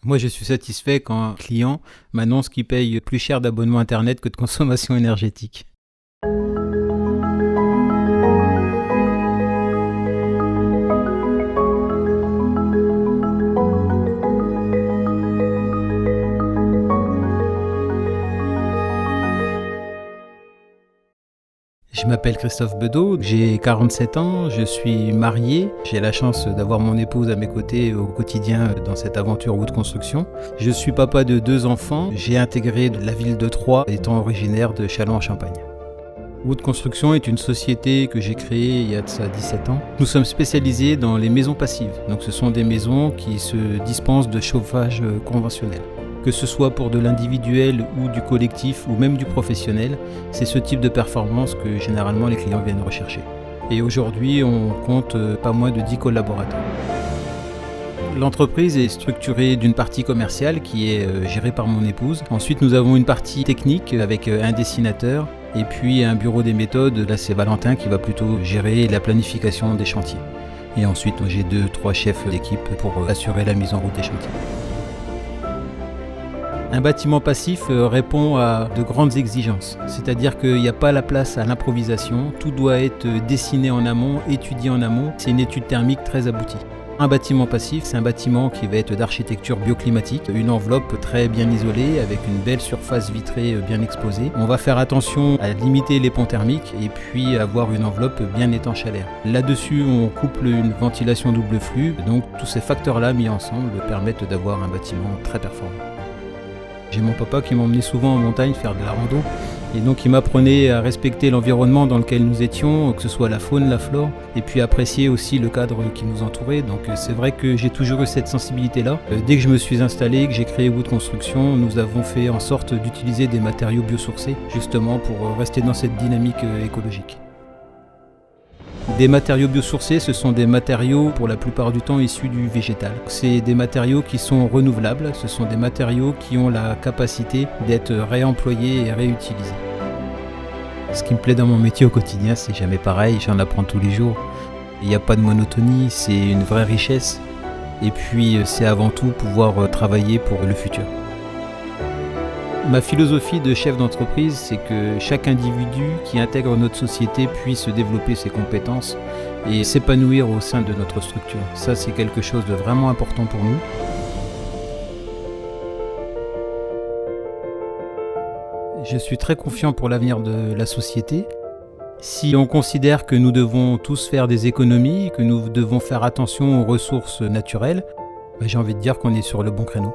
Moi, je suis satisfait quand un client m'annonce qu'il paye plus cher d'abonnement Internet que de consommation énergétique. Je m'appelle Christophe Bedeau, j'ai 47 ans, je suis marié. J'ai la chance d'avoir mon épouse à mes côtés au quotidien dans cette aventure Wood Construction. Je suis papa de 2 enfants. J'ai intégré la ville de Troyes étant originaire de Châlons-en-Champagne. Wood Construction est une société que j'ai créée il y a de ça 17 ans. Nous sommes spécialisés dans les maisons passives. Donc ce sont des maisons qui se dispensent de chauffage conventionnel. Que ce soit pour de l'individuel ou du collectif ou même du professionnel, c'est ce type de performance que généralement les clients viennent rechercher. Et aujourd'hui, on compte pas moins de 10 collaborateurs. L'entreprise est structurée d'une partie commerciale qui est gérée par mon épouse. Ensuite, nous avons une partie technique avec un dessinateur et puis un bureau des méthodes. Là, c'est Valentin qui va plutôt gérer la planification des chantiers. Et ensuite, j'ai 2-3 chefs d'équipe pour assurer la mise en route des chantiers. Un bâtiment passif répond à de grandes exigences, c'est-à-dire qu'il n'y a pas la place à l'improvisation, tout doit être dessiné en amont, étudié en amont, c'est une étude thermique très aboutie. Un bâtiment passif, c'est un bâtiment qui va être d'architecture bioclimatique, une enveloppe très bien isolée avec une belle surface vitrée bien exposée. On va faire attention à limiter les ponts thermiques et puis avoir une enveloppe bien étanche à l'air. Là-dessus, on couple une ventilation double flux, donc tous ces facteurs-là mis ensemble permettent d'avoir un bâtiment très performant. J'ai mon papa qui m'emmenait souvent en montagne faire de la rando et donc il m'apprenait à respecter l'environnement dans lequel nous étions, que ce soit la faune, la flore, et puis apprécier aussi le cadre qui nous entourait. Donc c'est vrai que j'ai toujours eu cette sensibilité-là. Dès que je me suis installé, que j'ai créé Wood Construction, nous avons fait en sorte d'utiliser des matériaux biosourcés justement pour rester dans cette dynamique écologique. Des matériaux biosourcés, ce sont des matériaux pour la plupart du temps issus du végétal. C'est des matériaux qui sont renouvelables, ce sont des matériaux qui ont la capacité d'être réemployés et réutilisés. Ce qui me plaît dans mon métier au quotidien, c'est jamais pareil, j'en apprends tous les jours. Il n'y a pas de monotonie, c'est une vraie richesse. Et puis c'est avant tout pouvoir travailler pour le futur. Ma philosophie de chef d'entreprise, c'est que chaque individu qui intègre notre société puisse développer ses compétences et s'épanouir au sein de notre structure. Ça, c'est quelque chose de vraiment important pour nous. Je suis très confiant pour l'avenir de la société. Si on considère que nous devons tous faire des économies, que nous devons faire attention aux ressources naturelles, j'ai envie de dire qu'on est sur le bon créneau.